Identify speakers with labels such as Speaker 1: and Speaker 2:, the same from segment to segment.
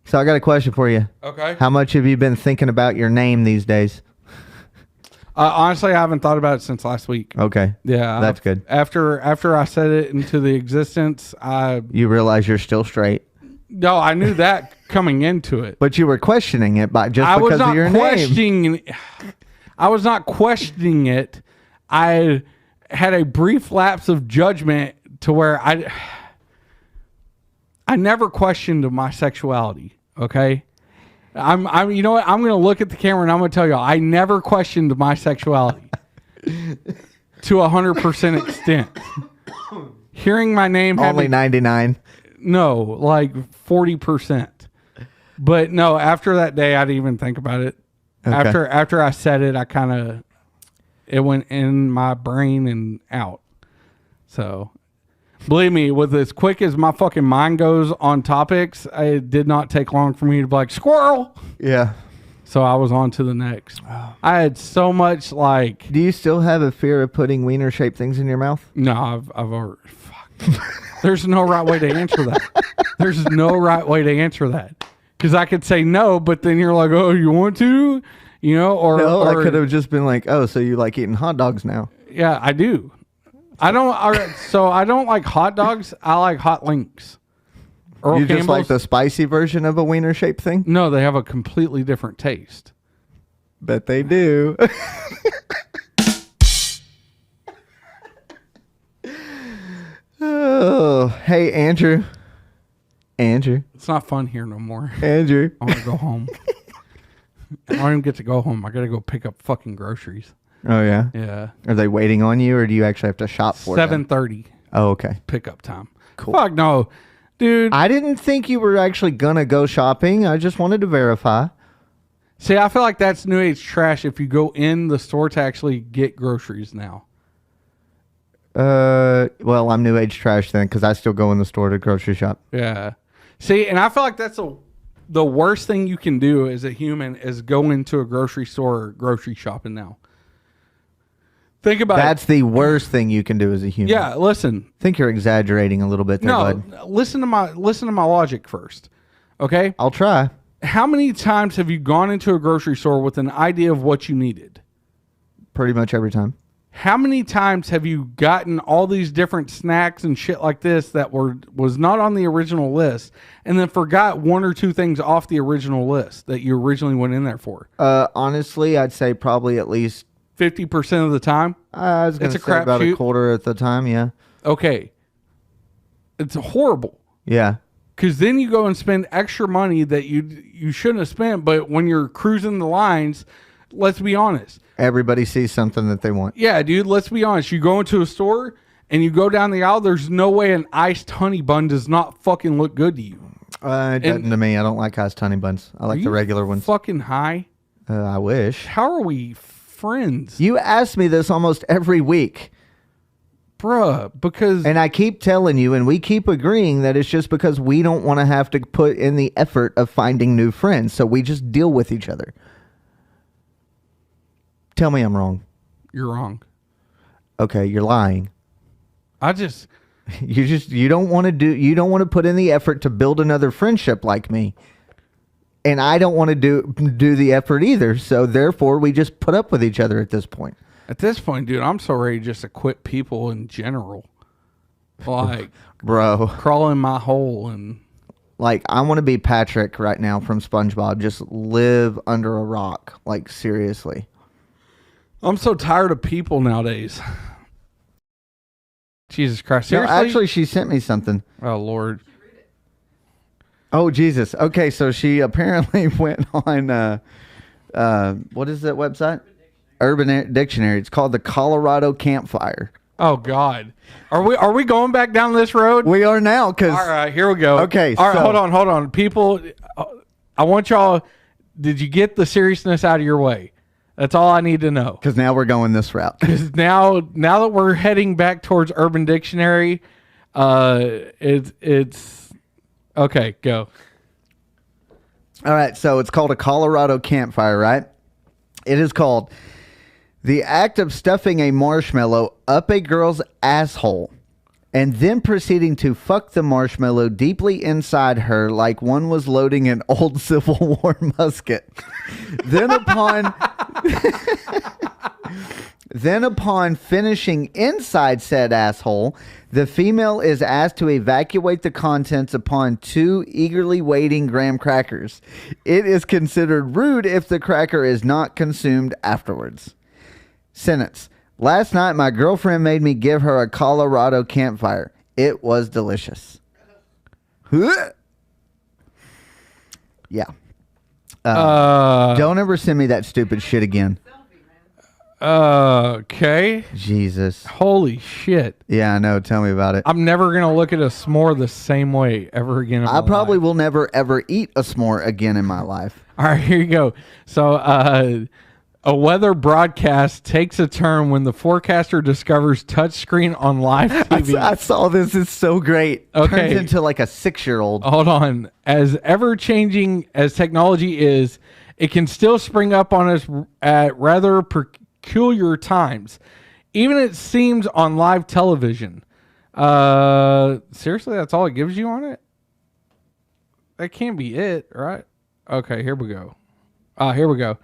Speaker 1: So I got a question for you.
Speaker 2: Okay.
Speaker 1: How much have you been thinking about your name these days?
Speaker 2: Honestly, I haven't thought about it since last week.
Speaker 1: Okay.
Speaker 2: Yeah,
Speaker 1: That's good.
Speaker 2: After I set it into the existence,
Speaker 1: You realize you're still straight.
Speaker 2: no, I knew that coming into it.
Speaker 1: But you were questioning it because of your name.
Speaker 2: I was not questioning it. I had a brief lapse of judgment to where I never questioned my sexuality. Okay. I'm you know what? I'm going to look at the camera and I'm going to tell you, I never questioned my sexuality to 100% extent. Hearing my name
Speaker 1: Only 99.
Speaker 2: No, like 40%. But no, after that day, I didn't even think about it.
Speaker 1: Okay.
Speaker 2: After I said it, it went in my brain and out. So, believe me, with as quick as my fucking mind goes on topics, it did not take long for me to be like, squirrel.
Speaker 1: Yeah.
Speaker 2: So I was on to the next. I had so much like.
Speaker 1: Do you still have a fear of putting wiener-shaped things in your mouth?
Speaker 2: No, I've already. Fuck. There's no right way to answer that. There's no right way to answer that. Because I could say no, but then you're like, oh, you want to? You know, or
Speaker 1: I could have just been like, oh, so you like eating hot dogs now?
Speaker 2: Yeah, I do. I don't like hot dogs. I like hot links. Earl
Speaker 1: You just
Speaker 2: Campbell's,
Speaker 1: like the spicy version of a wiener-shaped thing?
Speaker 2: No, they have a completely different taste.
Speaker 1: Bet they do. Oh, hey, Andrew.
Speaker 2: It's not fun here no more.
Speaker 1: Andrew.
Speaker 2: I want to go home. I don't even get to go home. I got to go pick up fucking groceries.
Speaker 1: Oh, yeah?
Speaker 2: Yeah.
Speaker 1: Are they waiting on you, or do you actually have to shop for them?
Speaker 2: 7:30
Speaker 1: Oh, okay.
Speaker 2: pickup time.
Speaker 1: Cool.
Speaker 2: Fuck no. Dude.
Speaker 1: I didn't think you were actually going to go shopping. I just wanted to verify.
Speaker 2: See, I feel like that's new age trash if you go in the store to actually get groceries now.
Speaker 1: Well, I'm new age trash then, because I still go in the store to grocery shop.
Speaker 2: Yeah. See, and I feel like that's the worst thing you can do as a human is go into a grocery store or grocery shopping now. Think about
Speaker 1: That's the worst thing you can do as a human.
Speaker 2: Yeah, listen.
Speaker 1: I think you're exaggerating a little bit there, bud.
Speaker 2: Listen to my logic first. Okay?
Speaker 1: I'll try.
Speaker 2: How many times have you gone into a grocery store with an idea of what you needed?
Speaker 1: Pretty much every time.
Speaker 2: How many times have you gotten all these different snacks and shit like this that was not on the original list and then forgot one or two things off the original list that you originally went in there for?
Speaker 1: Honestly, I'd say probably at least
Speaker 2: 50% of the time?
Speaker 1: I was going to say about a quarter at the time, yeah.
Speaker 2: Okay. It's horrible.
Speaker 1: Yeah.
Speaker 2: Because then you go and spend extra money that you shouldn't have spent, but when you're cruising the lines, let's be honest.
Speaker 1: Everybody sees something that they want.
Speaker 2: Yeah, dude, let's be honest. You go into a store and you go down the aisle, there's no way an iced honey bun does not fucking look good to you.
Speaker 1: It doesn't to me. I don't like iced honey buns. I like the regular ones.
Speaker 2: Fucking high?
Speaker 1: I wish.
Speaker 2: How are we friends?
Speaker 1: You ask me this almost every week.
Speaker 2: Bruh, because...
Speaker 1: And I keep telling you, and we keep agreeing that it's just because we don't want to have to put in the effort of finding new friends. So we just deal with each other. Tell me I'm wrong.
Speaker 2: You're wrong.
Speaker 1: Okay, you're lying. You don't want to put in the effort to build another friendship like me. And I don't want to do the effort either. So therefore we just put up with each other at this point.
Speaker 2: At this point, dude, I'm so ready just to quit people in general. Like,
Speaker 1: bro,
Speaker 2: crawl in my hole and...
Speaker 1: Like, I want to be Patrick right now from SpongeBob. Just live under a rock. Like, seriously.
Speaker 2: I'm so tired of people nowadays. Jesus Christ.
Speaker 1: Seriously? No, actually, she sent me something.
Speaker 2: Oh, Lord.
Speaker 1: Oh, Jesus. Okay, so she apparently went on, what is that website? Urban Dictionary. It's called the Colorado Campfire.
Speaker 2: Oh, God. Are we going back down this road?
Speaker 1: We are now.
Speaker 2: All right, here we go.
Speaker 1: Okay,
Speaker 2: all right, hold on. People, I want y'all, did you get the seriousness out of your way? That's all I need to know.
Speaker 1: Because now we're going this route.
Speaker 2: Because now that we're heading back towards Urban Dictionary, it's okay. Go.
Speaker 1: All right, so it's called a Colorado campfire, right? It is called the act of stuffing a marshmallow up a girl's asshole and then proceeding to fuck the marshmallow deeply inside her like one was loading an old Civil War musket. Then upon finishing inside said asshole, the female is asked to evacuate the contents upon 2 eagerly waiting graham crackers. It is considered rude if the cracker is not consumed afterwards. Sentence. Last night, my girlfriend made me give her a Colorado campfire. It was delicious. Yeah. Don't ever send me that stupid shit again.
Speaker 2: Okay.
Speaker 1: Jesus.
Speaker 2: Holy shit.
Speaker 1: Yeah, I know. Tell me about it.
Speaker 2: I'm never going to look at a s'more the same way ever again in my
Speaker 1: I probably
Speaker 2: life.
Speaker 1: will never, ever eat a s'more again in my life.
Speaker 2: All right, here you go. So, a weather broadcast takes a turn when the forecaster discovers touchscreen on live TV.
Speaker 1: I saw this. It's so great.
Speaker 2: Okay.
Speaker 1: Turns into like a 6-year-old.
Speaker 2: Hold on. As ever-changing as technology is, it can still spring up on us at rather peculiar times. Even it seems on live television. Seriously, that's all it gives you on it? That can't be it, right? Okay, here we go. Here we go.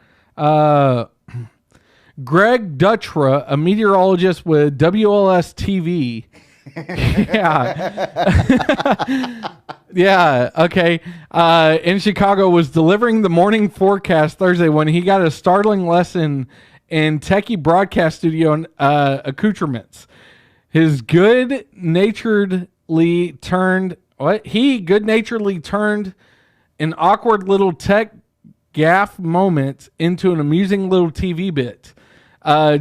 Speaker 2: Greg Dutra, a meteorologist with WLS TV. Yeah. Yeah, okay. In Chicago, was delivering the morning forecast Thursday when he got a startling lesson in techie broadcast studio accoutrements. He good-naturedly turned an awkward little tech gaffe moment into an amusing little TV bit.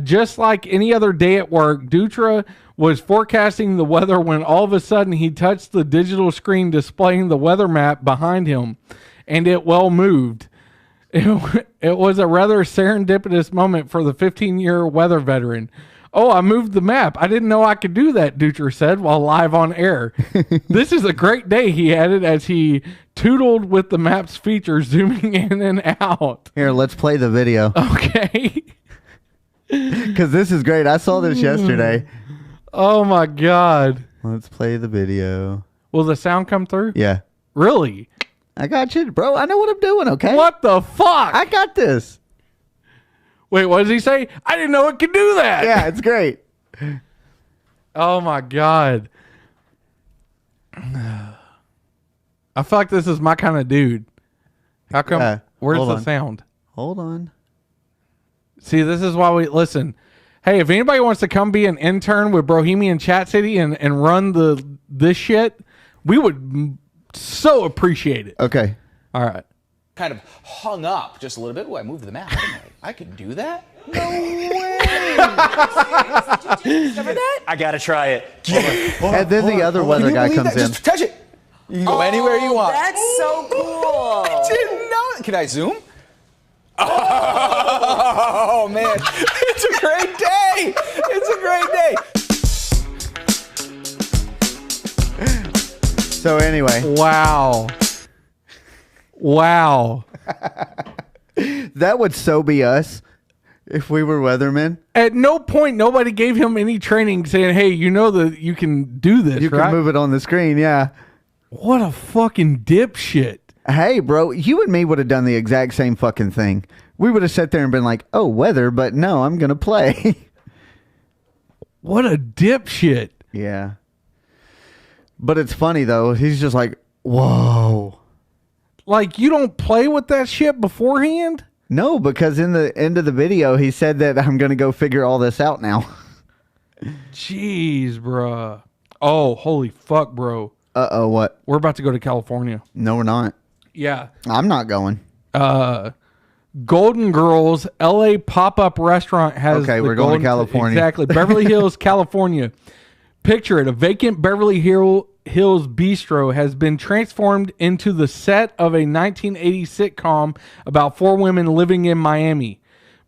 Speaker 2: Just like any other day at work, Dutra was forecasting the weather when all of a sudden he touched the digital screen displaying the weather map behind him, and it moved. It was a rather serendipitous moment for the 15-year weather veteran. Oh, I moved the map. I didn't know I could do that, Dutra said while live on air. This is a great day, he added as he tootled with the map's features zooming in and out.
Speaker 1: Here, let's play the video.
Speaker 2: Okay.
Speaker 1: Because this is great. I saw this yesterday.
Speaker 2: Oh, my God.
Speaker 1: Let's play the video.
Speaker 2: Will the sound come through?
Speaker 1: Yeah.
Speaker 2: Really?
Speaker 1: I got you, bro. I know what I'm doing, okay?
Speaker 2: What the fuck?
Speaker 1: I got this.
Speaker 2: Wait, what does he say? I didn't know it could do that.
Speaker 1: Yeah, it's great.
Speaker 2: Oh, my God. I feel like this is my kind of dude. How come? Where's
Speaker 1: hold
Speaker 2: the
Speaker 1: on.
Speaker 2: sound?
Speaker 1: Hold on.
Speaker 2: See, this is why we listen. Hey, if anybody wants to come be an intern with Bohemian Chat City and run this shit, we would so appreciate it.
Speaker 1: Okay.
Speaker 2: All right.
Speaker 3: Kind of hung up just a little bit. Oh, I moved the map. I can do that? No way.
Speaker 4: Discover that?
Speaker 3: I gotta try it.
Speaker 1: And then the other weather
Speaker 3: Can you
Speaker 1: guy
Speaker 3: believe
Speaker 1: comes
Speaker 3: that?
Speaker 1: in.
Speaker 3: Just touch it. You can go anywhere you want.
Speaker 4: That's so cool.
Speaker 3: I didn't know it. Can I zoom? Oh man, it's a great day. It's a great day.
Speaker 1: So anyway,
Speaker 2: Wow. Wow.
Speaker 1: that would so be us if we were weathermen.
Speaker 2: At no point nobody gave him any training saying, hey, you know that you can do this,
Speaker 1: You
Speaker 2: right?
Speaker 1: can move it on the screen, yeah.
Speaker 2: What a fucking dipshit.
Speaker 1: Hey, bro, you and me would have done the exact same fucking thing. We would have sat there and been like, oh, weather, but no, I'm going to play.
Speaker 2: What a dipshit.
Speaker 1: Yeah. But it's funny, though. He's just like, whoa.
Speaker 2: Like, you don't play with that shit beforehand?
Speaker 1: No, because in the end of the video, he said that I'm going to go figure all this out now.
Speaker 2: Jeez, bruh. Oh, holy fuck, bro.
Speaker 1: Uh-oh, what?
Speaker 2: We're about to go to California.
Speaker 1: No, we're not.
Speaker 2: Yeah.
Speaker 1: I'm not going.
Speaker 2: Golden Girls LA pop-up restaurant has
Speaker 1: Okay,
Speaker 2: the
Speaker 1: we're going to California.
Speaker 2: Exactly. Beverly Hills, California. Picture it. A vacant Beverly Hills bistro has been transformed into the set of a 1980s sitcom about 4 women living in Miami,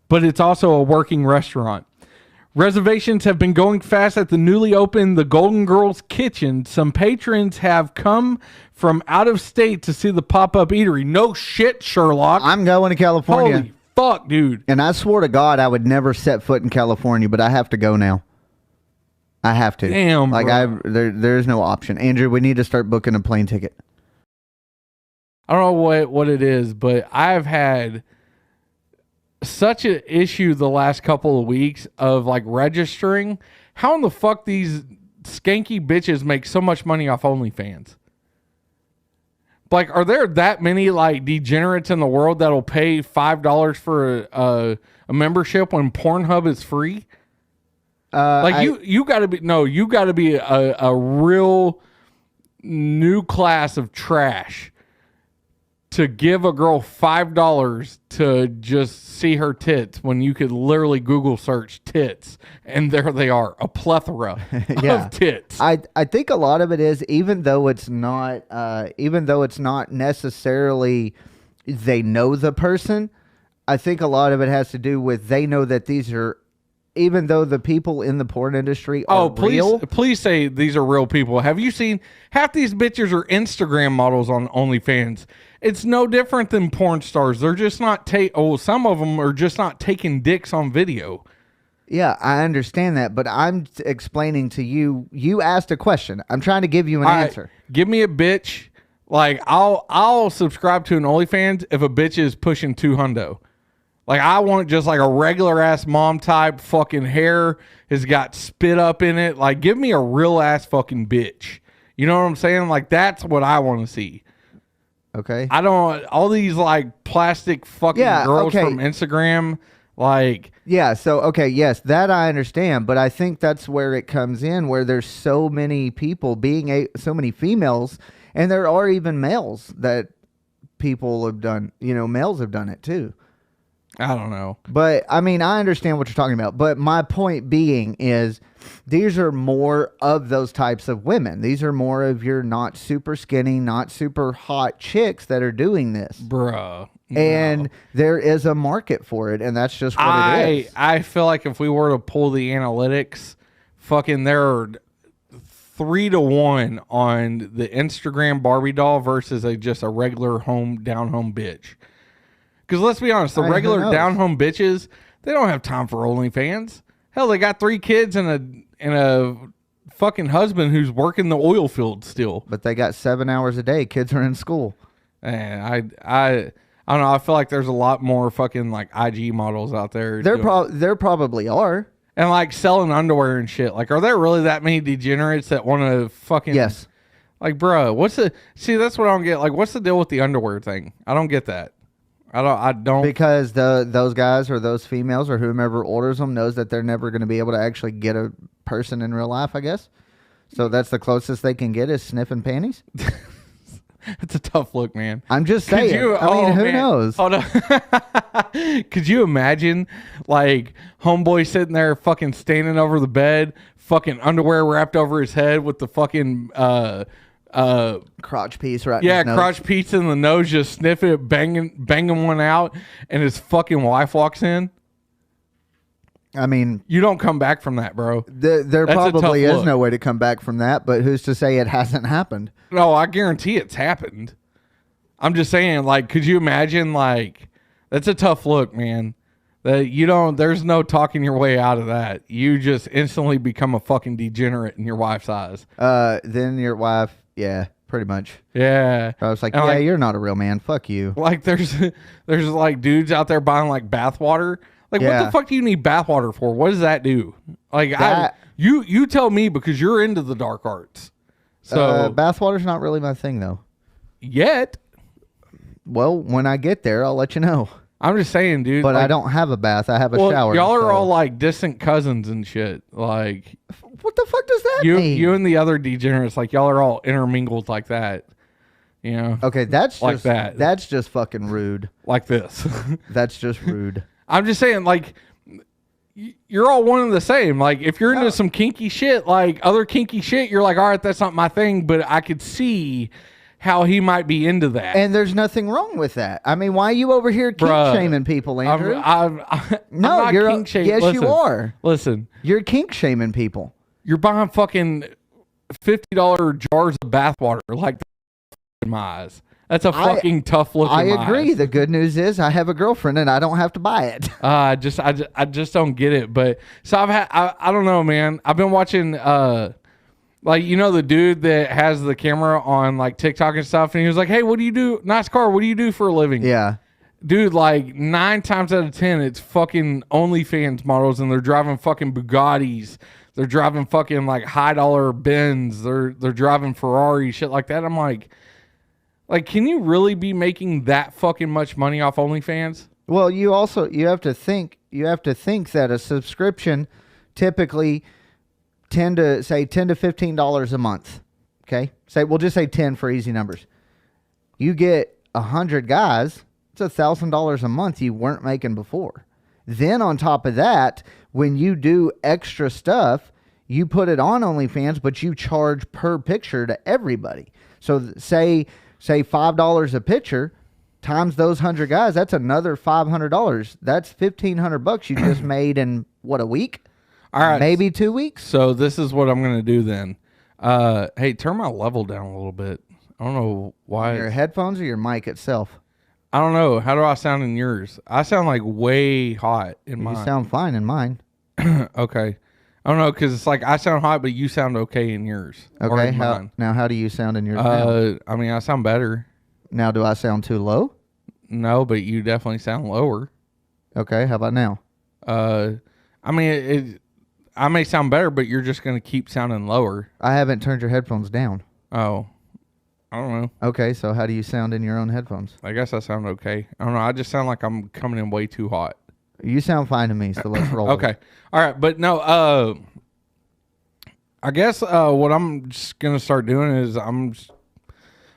Speaker 2: but it's also a working restaurant. Reservations have been going fast at the newly opened The Golden Girls Kitchen. Some patrons have come from out of state to see the pop-up eatery. No shit, Sherlock.
Speaker 1: I'm going to California.
Speaker 2: Holy fuck, dude.
Speaker 1: And I swore to God I would never set foot in California, but I have to go now. I have to.
Speaker 2: Damn,
Speaker 1: like
Speaker 2: bro.
Speaker 1: there's no option. Andrew, we need to start booking a plane ticket.
Speaker 2: I don't know what it is, but I've had such an issue the last couple of weeks of like registering. How in the fuck these skanky bitches make so much money off OnlyFans? Like, are there that many like degenerates in the world that'll pay $5 for a membership when Pornhub is free? You got to be a real new class of trash to give a girl $5 to just see her tits when you could literally Google search tits and there they are, a plethora of tits.
Speaker 1: I think a lot of it is even though it's not necessarily they know the person. I think a lot of it has to do with they know that these are, even though the people in the porn industry are real.
Speaker 2: Please say these are real people. Have you seen half these bitches are Instagram models on OnlyFans? It's no different than porn stars. They're just not some of them are just not taking dicks on video.
Speaker 1: Yeah, I understand that, but I'm explaining to you. You asked a question. I'm trying to give you an answer.
Speaker 2: Give me a bitch. Like I'll subscribe to an OnlyFans if a bitch is pushing 200. Like I want just like a regular ass mom type, fucking hair has got spit up in it. Like give me a real ass fucking bitch. You know what I'm saying? Like that's what I want to see.
Speaker 1: Okay.
Speaker 2: I don't all these like plastic fucking girls from Instagram. Like
Speaker 1: yeah, so okay, yes, that I understand, but I think that's where it comes in, where there's so many people so many females, and there are even males that people have done. You know, males have done it too.
Speaker 2: I don't know.
Speaker 1: But, I mean, I understand what you're talking about. But my point being is these are more of those types of women. These are more of your not super skinny, not super hot chicks that are doing this.
Speaker 2: Bruh.
Speaker 1: And there is a market for it, and that's just what it is.
Speaker 2: I feel like if we were to pull the analytics, fucking there are 3-1 on the Instagram Barbie doll versus just a regular down home bitch. Because let's be honest, the regular down home bitches, they don't have time for OnlyFans. Hell, they got 3 kids and a fucking husband who's working the oil field still.
Speaker 1: But they got 7 hours a day. Kids are in school.
Speaker 2: And I don't know. I feel like there's a lot more fucking like IG models out there.
Speaker 1: There probably are.
Speaker 2: And like selling underwear and shit. Like, are there really that many degenerates that want to fucking?
Speaker 1: Yes.
Speaker 2: Like, bro, see? That's what I don't get. Like, what's the deal with the underwear thing? I don't get that. I don't
Speaker 1: because those guys or those females or whomever orders them knows that they're never going to be able to actually get a person in real life, I guess. So that's the closest they can get is sniffing panties.
Speaker 2: It's a tough look, man.
Speaker 1: I'm just saying. Who knows?
Speaker 2: Hold on. Could you imagine like homeboy sitting there fucking standing over the bed, fucking underwear wrapped over his head with the fucking
Speaker 1: crotch piece right in his nose.
Speaker 2: Crotch piece in the nose, just sniffing it, banging one out, and his fucking wife walks in.
Speaker 1: I mean,
Speaker 2: you don't come back from that, bro.
Speaker 1: There probably is no way to come back from that, but who's to say it hasn't happened?
Speaker 2: No, I guarantee it's happened. I'm just saying, like, could you imagine, like, that's a tough look, man. That there's no talking your way out of that. You just instantly become a fucking degenerate in your wife's eyes.
Speaker 1: Then your wife, yeah, pretty much.
Speaker 2: Yeah.
Speaker 1: I was like, yeah, you're not a real man. Fuck you.
Speaker 2: Like, there's like dudes out there buying like bathwater. Like, what the fuck do you need bathwater for? What does that do? Like, you tell me because you're into the dark arts. So
Speaker 1: bathwater's not really my thing though.
Speaker 2: Yet.
Speaker 1: Well, when I get there, I'll let you know.
Speaker 2: I'm just saying, dude.
Speaker 1: But I don't have a bath. I have a shower.
Speaker 2: Y'all are all like distant cousins and shit. Like,
Speaker 1: what the fuck does that mean?
Speaker 2: You and the other degenerates, like y'all are all intermingled like that. You know?
Speaker 1: Okay, that's
Speaker 2: like
Speaker 1: just
Speaker 2: that.
Speaker 1: That's just fucking rude.
Speaker 2: Like this.
Speaker 1: That's just rude.
Speaker 2: I'm just saying, like, you're all one and the same. Like, if you're into some kinky shit, like other kinky shit, you're like, all right, that's not my thing, but I could see how he might be into that.
Speaker 1: And there's nothing wrong with that. I mean, why are you over here kink shaming people, Andrew?
Speaker 2: No,
Speaker 1: you're
Speaker 2: kink shaming.
Speaker 1: Yes,
Speaker 2: listen,
Speaker 1: you are.
Speaker 2: Listen.
Speaker 1: You're kink shaming people.
Speaker 2: You're buying fucking $50 jars of bathwater like in my eyes. That's a fucking tough look.
Speaker 1: I
Speaker 2: in my
Speaker 1: agree.
Speaker 2: eyes.
Speaker 1: The good news is I have a girlfriend and I don't have to buy it.
Speaker 2: I just don't get it. But so I don't know, man. I've been watching like, you know, the dude that has the camera on like TikTok and stuff, and he was like, "Hey, what do you do? Nice car. What do you do for a living?"
Speaker 1: Yeah.
Speaker 2: Dude, like 9 times out of 10, it's fucking OnlyFans models, and they're driving fucking Bugattis. They're driving fucking like high dollar Benz. They're driving Ferrari, shit like that. I'm like, can you really be making that fucking much money off OnlyFans?
Speaker 1: Well, you have to think that a subscription typically $10 to $15 a month. Okay? We'll just say 10 for easy numbers. You get 100 guys, it's $1,000 a month you weren't making before. Then on top of that, when you do extra stuff, you put it on OnlyFans, but you charge per picture to everybody. So say $5 a picture times those 100 guys, that's another $500. That's $1,500 you just made in what, a week?
Speaker 2: All right.
Speaker 1: Maybe 2 weeks?
Speaker 2: So this is what I'm going to do then. Hey, turn my level down a little bit. I don't know why.
Speaker 1: Your headphones or your mic itself?
Speaker 2: I don't know. How do I sound in yours? I sound like way hot in
Speaker 1: You
Speaker 2: mine.
Speaker 1: sound fine in mine.
Speaker 2: Okay. I don't know, because it's like I sound hot, but you sound okay in yours. or
Speaker 1: Okay.
Speaker 2: in mine.
Speaker 1: How do you sound in yours now?
Speaker 2: I mean, I sound better.
Speaker 1: Now, do I sound too low?
Speaker 2: No, but you definitely sound lower.
Speaker 1: Okay. How about now?
Speaker 2: I mean, I may sound better, but you're just going to keep sounding lower.
Speaker 1: I haven't turned your headphones down.
Speaker 2: Oh, I don't know.
Speaker 1: Okay. So how do you sound in your own headphones?
Speaker 2: I guess I sound okay. I don't know. I just sound like I'm coming in way too hot.
Speaker 1: You sound fine to me, so let's roll.
Speaker 2: Okay. All right. But no, I guess what I'm just going to start doing is I'm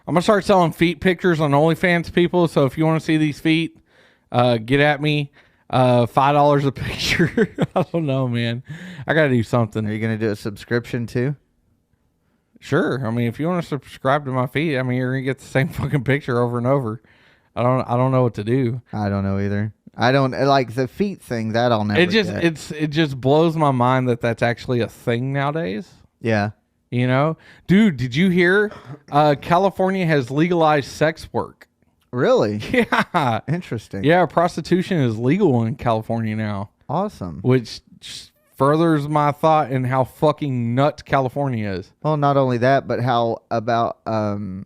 Speaker 2: going to start selling feet pictures on OnlyFans, people. So if you want to see these feet, get at me. $5 a picture. I don't know, man. I got to do something.
Speaker 1: Are you going to do a subscription too?
Speaker 2: Sure. I mean, if you want to subscribe to my feed, I mean, you're going to get the same fucking picture over and over. I don't know what to do.
Speaker 1: I don't know either. I don't like the feet thing. That I'll never.
Speaker 2: It
Speaker 1: get.
Speaker 2: just blows my mind that that's actually a thing nowadays.
Speaker 1: Yeah.
Speaker 2: You know, dude, did you hear? California has legalized sex work.
Speaker 1: Really?
Speaker 2: Yeah.
Speaker 1: Interesting.
Speaker 2: Yeah, prostitution is legal in California now,
Speaker 1: Awesome.
Speaker 2: which just furthers my thought in how fucking nuts California is.
Speaker 1: Well, not only that, but how about how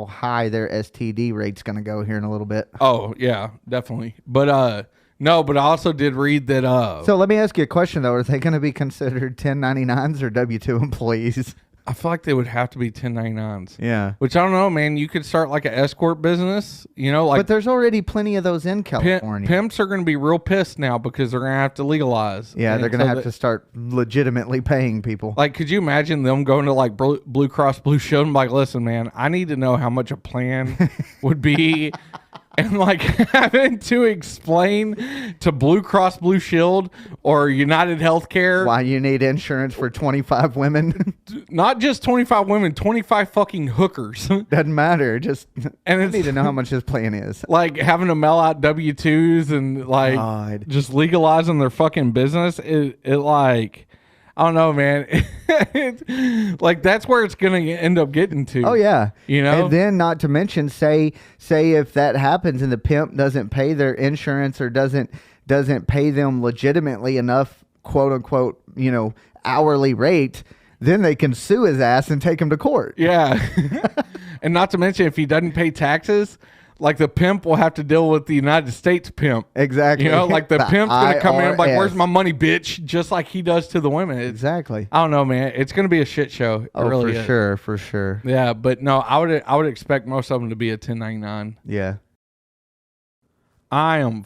Speaker 1: high their STD rate's going to go here in a little bit.
Speaker 2: Oh, yeah, definitely. But no, but I also did read that
Speaker 1: So let me ask you a question though: are they going to be considered 1099s or W-2 employees?
Speaker 2: I feel like they would have to be 1099s.
Speaker 1: Yeah.
Speaker 2: Which I don't know, man. You could start like an escort business, you know, like
Speaker 1: But there's already plenty of those in California.
Speaker 2: pimps are going to be real pissed now because they're going to have to legalize.
Speaker 1: Yeah,
Speaker 2: And
Speaker 1: they're going to
Speaker 2: so
Speaker 1: have
Speaker 2: that-
Speaker 1: to start legitimately paying people.
Speaker 2: Like, could you imagine them going to like Blue Cross Blue Shield and like, listen, man, I need to know how much a plan would be. And like having to explain to Blue Cross Blue Shield or United Healthcare,
Speaker 1: Why you need insurance for 25 women?
Speaker 2: not just 25 women, 25 fucking hookers.
Speaker 1: Doesn't matter. Just
Speaker 2: And
Speaker 1: I
Speaker 2: it's
Speaker 1: need to know how much his plan is.
Speaker 2: like having to mail out W-2s and like
Speaker 1: God.
Speaker 2: just legalizing their fucking business. It like, I don't know, man. Like that's where it's gonna end up getting to.
Speaker 1: Oh yeah,
Speaker 2: You know?
Speaker 1: And then not to mention, say if that happens and the pimp doesn't pay their insurance or doesn't pay them legitimately enough, quote unquote, hourly rate, then they can sue his ass and take him to court.
Speaker 2: Yeah. And not to mention if he doesn't pay taxes, like the pimp will have to deal with the United States pimp.
Speaker 1: Exactly.
Speaker 2: You know, like the pimp's gonna come in like,
Speaker 1: IRS.
Speaker 2: "Where's my money, bitch?" Just like he does to the women.
Speaker 1: Exactly.
Speaker 2: I don't know, man. It's gonna be a shit show. It
Speaker 1: Oh,
Speaker 2: really
Speaker 1: for
Speaker 2: is.
Speaker 1: sure, for sure.
Speaker 2: Yeah, but no, I would expect most of them to be a 1099.
Speaker 1: Yeah.
Speaker 2: I'm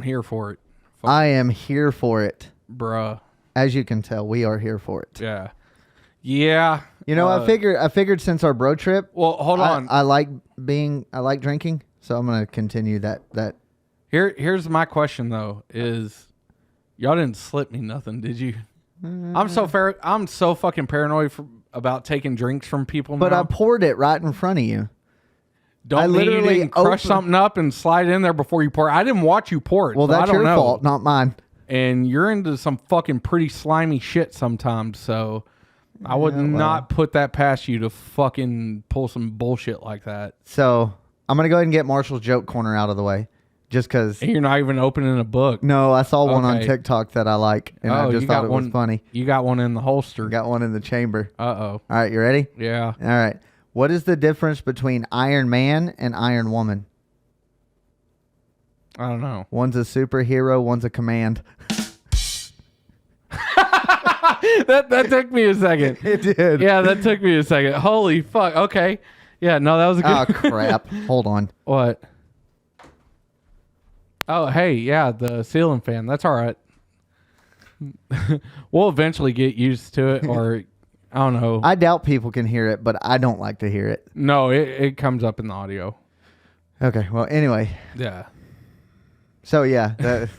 Speaker 2: here for it.
Speaker 1: I am here for it.
Speaker 2: Bruh.
Speaker 1: As you can tell, we are here for it.
Speaker 2: Yeah. Yeah.
Speaker 1: I figured since our bro trip,
Speaker 2: Well, hold on.
Speaker 1: I like drinking, so I'm gonna continue that.
Speaker 2: Here's my question though: is y'all didn't slip me nothing, did you? I'm so fucking paranoid about taking drinks from people.
Speaker 1: But
Speaker 2: now.
Speaker 1: I poured it right in front of you.
Speaker 2: Don't
Speaker 1: I
Speaker 2: mean you
Speaker 1: literally
Speaker 2: didn't crush
Speaker 1: opened-
Speaker 2: something up and slide it in there before you pour it. I didn't watch you pour it.
Speaker 1: Well,
Speaker 2: so I
Speaker 1: that's
Speaker 2: don't
Speaker 1: your
Speaker 2: know.
Speaker 1: fault, not mine.
Speaker 2: And you're into some fucking pretty slimy shit sometimes. So I would
Speaker 1: Yeah, well.
Speaker 2: not put that past you to fucking pull some bullshit like that.
Speaker 1: So I'm going to go ahead and get Marshall's joke corner out of the way. Just because.
Speaker 2: And you're not even opening a book.
Speaker 1: No, I saw one on
Speaker 2: Okay.
Speaker 1: TikTok that I like, and I just thought it was funny.
Speaker 2: You got one in the holster.
Speaker 1: Got one in the chamber.
Speaker 2: Uh-oh.
Speaker 1: All right, you ready?
Speaker 2: Yeah.
Speaker 1: All right. What is the difference between Iron Man and Iron Woman?
Speaker 2: I don't know.
Speaker 1: One's a superhero, one's a command.
Speaker 2: That took me a second.
Speaker 1: It did.
Speaker 2: Yeah, that took me a second. Holy fuck. Okay. Yeah, no, that was a good.
Speaker 1: Oh, crap. Hold on.
Speaker 2: What? Oh, hey, yeah, the ceiling fan. That's all right. We'll eventually get used to it, or I don't know.
Speaker 1: I doubt people can hear it, but I don't like to hear it.
Speaker 2: No, it comes up in the audio.
Speaker 1: Okay, well, anyway.
Speaker 2: Yeah.
Speaker 1: So, yeah.
Speaker 2: One's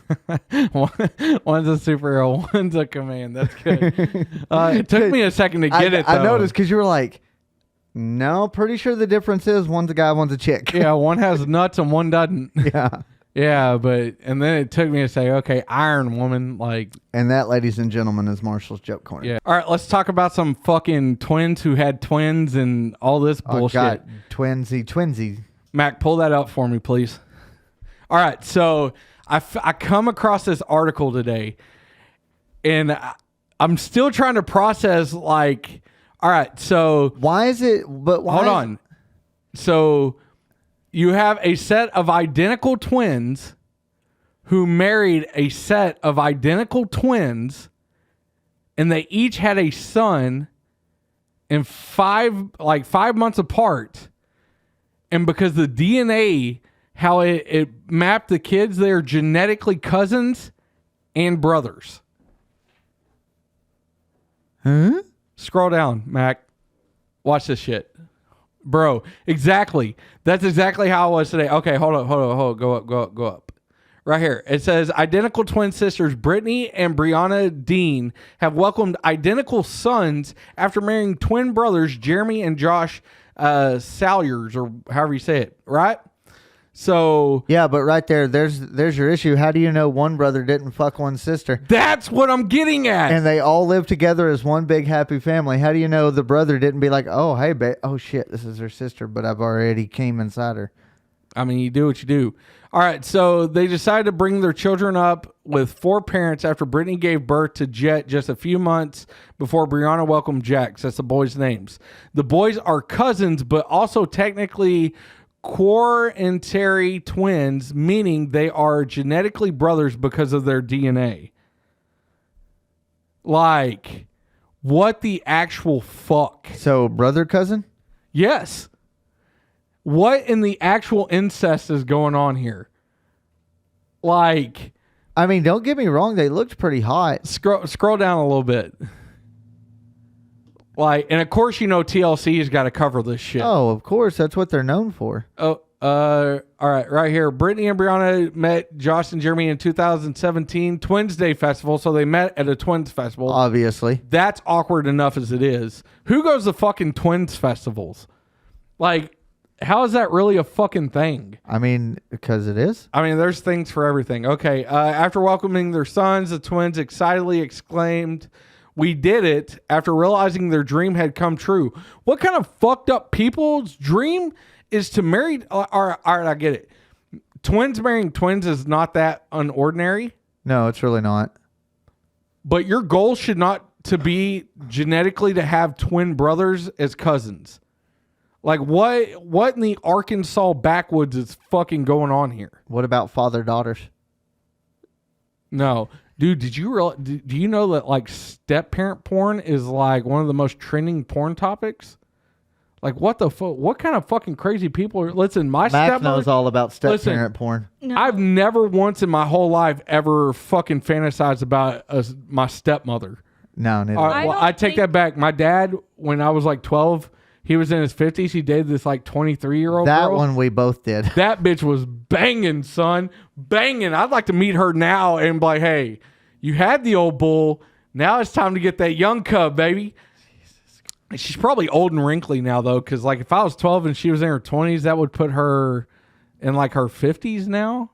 Speaker 2: a superhero, one's a command. That's good. It took me a second to get it, though.
Speaker 1: I noticed because you were like, no, pretty sure the difference is one's a guy, one's a chick.
Speaker 2: Yeah, one has nuts and one doesn't.
Speaker 1: Yeah.
Speaker 2: Yeah, and then it took me to say, okay, Iron Woman, like.
Speaker 1: And that, ladies and gentlemen, is Marshall's joke corner.
Speaker 2: Yeah. All right, let's talk about some fucking twins who had twins and all this bullshit.
Speaker 1: Oh, God. Twinsy.
Speaker 2: Mac, pull that up for me, please. All right, so I come across this article today, and I'm still trying to process, like, all right, so.
Speaker 1: Why is it? But why?
Speaker 2: Hold on. So you have a set of identical twins who married a set of identical twins, and they each had a son, and 5 months apart. And because the DNA, how it mapped the kids, they're genetically cousins and brothers.
Speaker 1: Huh?
Speaker 2: Scroll down, Mac. Watch this shit. Bro, exactly. That's exactly how I was today. Okay, hold up. Go up. Right here. It says identical twin sisters Brittany and Brianna Dean have welcomed identical sons after marrying twin brothers Jeremy and Josh Salyers, or however you say it, right? So
Speaker 1: Yeah, but right there's your issue. How do you know one brother didn't fuck one sister?
Speaker 2: that's what I'm getting at.
Speaker 1: And they all live together as one big happy family. How do you know the brother didn't be like, oh, hey, babe, oh, shit, this is her sister, but I've already came inside her.
Speaker 2: I mean, you do what you do. All right, so they decided to bring their children up with 4 parents after Brittany gave birth to Jet just a few months before Brianna welcomed Jax. That's the boys' names. The boys are cousins, but also technically quarantary twins, meaning they are genetically brothers because of their DNA. Like, what the actual fuck?
Speaker 1: So, brother, cousin?
Speaker 2: Yes. What in the actual incest is going on here? Like,
Speaker 1: I mean, don't get me wrong. They looked pretty hot.
Speaker 2: scroll down a little bit. Like, and of course, you know TLC's got to cover this shit.
Speaker 1: Oh, of course. That's what they're known for.
Speaker 2: All right, right here. Brittany and Brianna met Josh and Jeremy in 2017 Twins Day Festival, so they met at a Twins Festival.
Speaker 1: Obviously.
Speaker 2: That's awkward enough as it is. Who goes to fucking Twins festivals? Like, how is that really a fucking thing?
Speaker 1: I mean, because it is.
Speaker 2: I mean, there's things for everything. Okay, after welcoming their sons, the twins excitedly exclaimed, "We did it," after realizing their dream had come true. What kind of fucked up people's dream is to marry? All right, I get it. Twins marrying twins is not that unordinary,
Speaker 1: No, it's really not.
Speaker 2: but your goal should not to be genetically to have twin brothers as cousins. Like, what in the Arkansas backwoods is fucking going on here?
Speaker 1: What about father-daughters?
Speaker 2: No. Dude, do you know that, like, step-parent porn is, like, one of the most trending porn topics? Like, what the fuck? What kind of fucking crazy people are... Listen, my
Speaker 1: Mac
Speaker 2: stepmother...
Speaker 1: knows all about
Speaker 2: Listen,
Speaker 1: step-parent porn.
Speaker 4: No.
Speaker 2: I've never once in my whole life ever fucking fantasized about my stepmother.
Speaker 1: No, neither.
Speaker 2: All right, well,
Speaker 4: don't
Speaker 2: I take
Speaker 4: think-
Speaker 2: that back. My dad, when I was, like, 12... He was in his 50s. He dated this like 23-year-old
Speaker 1: that
Speaker 2: girl.
Speaker 1: one we both did.
Speaker 2: That bitch was banging, son. Banging. I'd like to meet her now and be like, hey, you had the old bull. Now it's time to get that young cub, baby. She's probably old and wrinkly now, though, because like if I was 12 and she was in her 20s, that would put her in like her 50s now.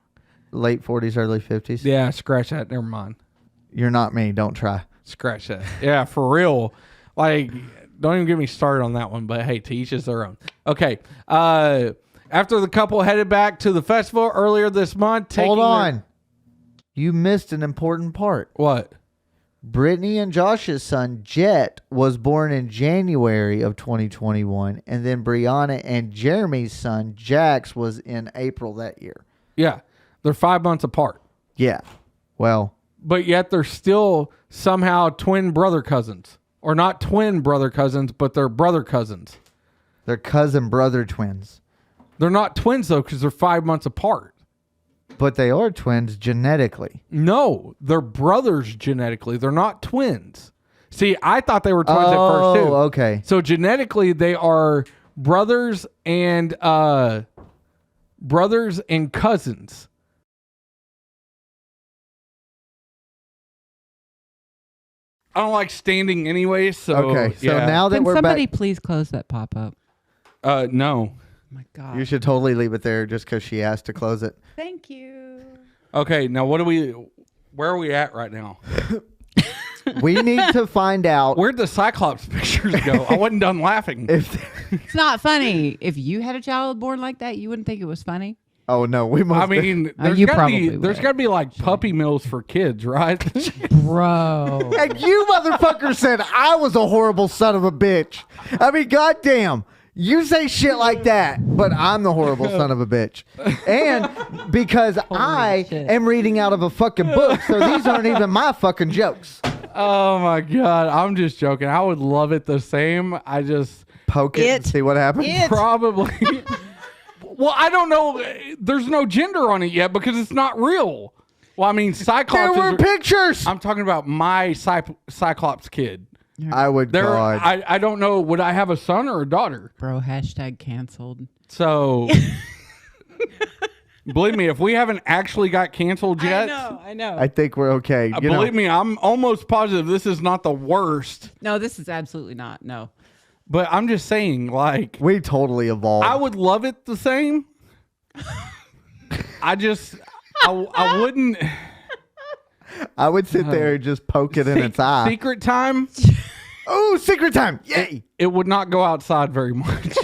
Speaker 1: Late 40s, early 50s.
Speaker 2: Yeah, scratch that. Never mind.
Speaker 1: You're not me. Don't try.
Speaker 2: Scratch that. Yeah, for real. Like, don't even get me started on that one. But hey, to each is their own. Okay. After the couple headed back to the festival earlier this month,
Speaker 1: Hold on. You missed an important part.
Speaker 2: What?
Speaker 1: Brittany and Josh's son, Jet, was born in January of 2021. And then Brianna and Jeremy's son, Jax, was in April that year.
Speaker 2: Yeah, they're 5 months apart.
Speaker 1: Yeah. Well,
Speaker 2: But yet they're still somehow twin brother cousins. Or not twin brother cousins, but they're brother cousins.
Speaker 1: they're cousin brother twins.
Speaker 2: They're not twins, though, because they're 5 months apart.
Speaker 1: But they are twins genetically.
Speaker 2: No, they're brothers genetically. They're not twins. See, I thought they were twins at first, too.
Speaker 1: Oh, okay.
Speaker 2: So genetically, they are brothers and cousins. I don't like standing anyway, so
Speaker 1: Okay, so
Speaker 2: yeah.
Speaker 1: now that
Speaker 5: Can
Speaker 1: we're
Speaker 5: somebody
Speaker 1: back,
Speaker 5: please close that pop-up?
Speaker 2: No.
Speaker 5: Oh my God.
Speaker 1: you should totally leave it there just because she asked to close it.
Speaker 5: Thank you.
Speaker 2: Okay, now where are we at right now?
Speaker 1: We need to find out
Speaker 2: Where'd the Cyclops pictures go? I wasn't done laughing.
Speaker 1: if.
Speaker 5: It's not funny. If you had a child born like that, you wouldn't think it was funny.
Speaker 1: Oh no, we must.
Speaker 2: I mean,
Speaker 5: you probably
Speaker 2: there's
Speaker 5: would.
Speaker 2: got to be like puppy mills for kids, right?
Speaker 5: Bro.
Speaker 1: And you motherfucker said I was a horrible son of a bitch. I mean, goddamn. You say shit like that, but I'm the horrible son of a bitch. And because I
Speaker 5: shit.
Speaker 1: am reading out of a fucking book, so these aren't even my fucking jokes.
Speaker 2: Oh my God, I'm just joking. I would love it the same. I just
Speaker 1: Poke it and see what happens.
Speaker 2: probably. Well, I don't know. There's no gender on it yet because it's not real. Well, I mean,
Speaker 1: There
Speaker 2: Cyclops.
Speaker 1: were pictures.
Speaker 2: I'm talking about my Cyclops kid.
Speaker 1: I would
Speaker 2: There,
Speaker 1: God.
Speaker 2: I don't know. Would I have a son or a daughter?
Speaker 5: Bro, hashtag canceled.
Speaker 2: So, believe me, if we haven't actually got canceled yet,
Speaker 5: I know.
Speaker 1: I think we're okay. You know,
Speaker 2: believe me, I'm almost positive this is not the worst.
Speaker 5: No, this is absolutely not. No.
Speaker 2: But I'm just saying, like,
Speaker 1: we totally evolved.
Speaker 2: I would love it the same. I wouldn't.
Speaker 1: I would sit there and just poke it in its eye.
Speaker 2: Secret time,
Speaker 1: Oh, secret time! Yay!
Speaker 2: it would not go outside very much.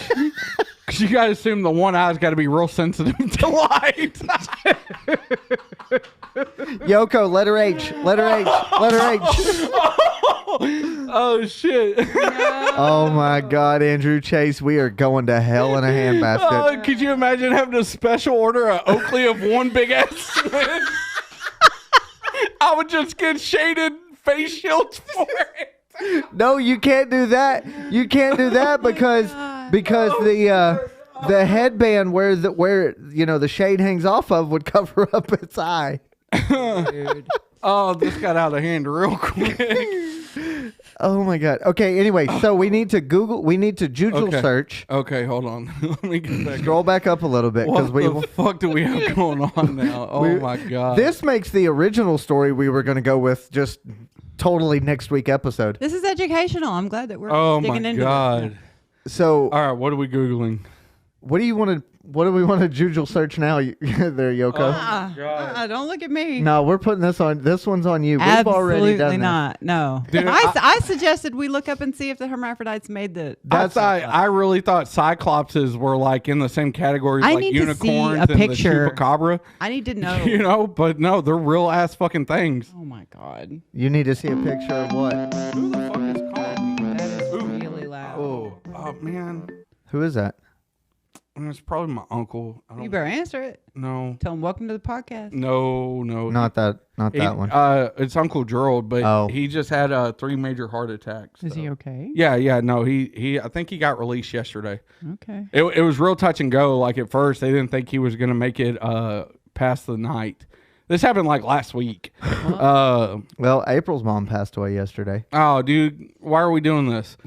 Speaker 2: Because you got to assume the one eye's got to be real sensitive to light.
Speaker 1: Yoko, letter H, letter H, letter H.
Speaker 2: Oh, shit.
Speaker 1: Oh my God, Andrew Chase, we are going to hell in a handbasket.
Speaker 2: Could you imagine having a special order of Oakley of one big ass Smith? I would just get shaded face shields for it.
Speaker 1: No, you can't do that. You can't do that because the headband where the shade hangs off of would cover up its eye.
Speaker 5: Dude.
Speaker 2: Oh, this got out of hand real quick.
Speaker 1: Oh my God. Okay. Anyway, so we need to Jujul
Speaker 2: Okay.
Speaker 1: search.
Speaker 2: Okay, hold on. Let me get back.
Speaker 1: Scroll back up a little bit because
Speaker 2: What the fuck do we have going on now? Oh my God.
Speaker 1: This makes the original story we were going to go with just totally next week episode.
Speaker 5: This is educational. I'm glad that we're
Speaker 2: Oh
Speaker 5: digging
Speaker 2: my
Speaker 5: into
Speaker 2: God.
Speaker 1: So
Speaker 2: All right, what are we Googling?
Speaker 1: what do we want to Jujul search now? There, Yoko.
Speaker 5: Don't look at me.
Speaker 1: No, we're putting this on. This one's on you. We've already
Speaker 5: Absolutely
Speaker 1: done this.
Speaker 5: not. No.
Speaker 2: Dude,
Speaker 5: I suggested we look up and see if the hermaphrodites made the.
Speaker 2: I really thought cyclopses were like in the same category as
Speaker 5: I
Speaker 2: like
Speaker 5: need to see
Speaker 2: unicorns
Speaker 5: a
Speaker 2: and
Speaker 5: picture.
Speaker 2: the chupacabra.
Speaker 5: I need to know.
Speaker 2: You know, but no, they're real ass fucking things.
Speaker 5: Oh my God.
Speaker 1: You need to see a picture of what?
Speaker 2: Who the fuck is calling me?
Speaker 5: That is really loud.
Speaker 2: Oh man,
Speaker 1: Who is that?
Speaker 2: it's probably my uncle. I
Speaker 5: You
Speaker 2: don't
Speaker 5: better answer it.
Speaker 2: know.
Speaker 5: Tell him welcome to the podcast.
Speaker 2: No.
Speaker 1: Not that one.
Speaker 2: It's Uncle Gerald, but
Speaker 1: Oh.
Speaker 2: he just had 3 major heart attacks.
Speaker 5: Is
Speaker 2: so.
Speaker 5: he okay?
Speaker 2: Yeah. No, he. I think he got released yesterday.
Speaker 5: Okay.
Speaker 2: It was real touch and go. Like at first, they didn't think he was gonna make it past the night. This happened like last week.
Speaker 1: Well, April's mom passed away yesterday.
Speaker 2: Oh, dude, why are we doing this?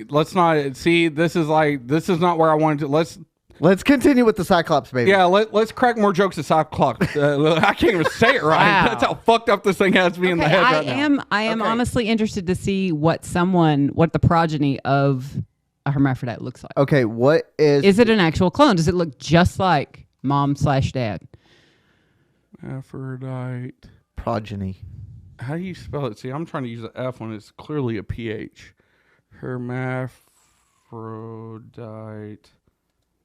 Speaker 2: Let's not see. This is not where I wanted to.
Speaker 1: Let's continue with the Cyclops baby.
Speaker 2: Yeah, let's crack more jokes at Cyclops. I can't even say it right.
Speaker 5: Wow.
Speaker 2: That's how fucked up this thing has me in the head right now.
Speaker 5: I am
Speaker 2: Okay.
Speaker 5: honestly interested to see what the progeny of a hermaphrodite looks like.
Speaker 1: Okay, what is
Speaker 5: Is it an actual clone? Does it look just like mom/dad?
Speaker 2: Aphrodite.
Speaker 1: progeny?
Speaker 2: How do you spell it? See, I'm trying to use the F when it's clearly a PH. Hermaphrodite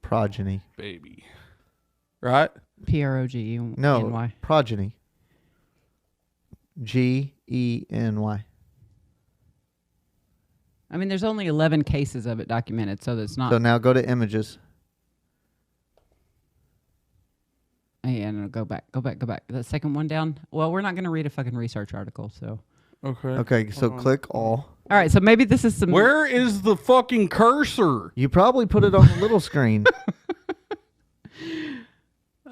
Speaker 1: Progeny.
Speaker 2: baby. Right?
Speaker 5: PROGENY.
Speaker 1: No, progeny. GENY.
Speaker 5: I mean, there's only 11 cases of it documented, so that's not.
Speaker 1: So now go to images.
Speaker 5: Yeah, no, go back. The second one down. Well, we're not going to read a fucking research article, so.
Speaker 2: Okay.
Speaker 1: Okay, so click all.
Speaker 5: All right, so maybe this is some.
Speaker 2: Where is the fucking cursor?
Speaker 1: You probably put it on the little screen.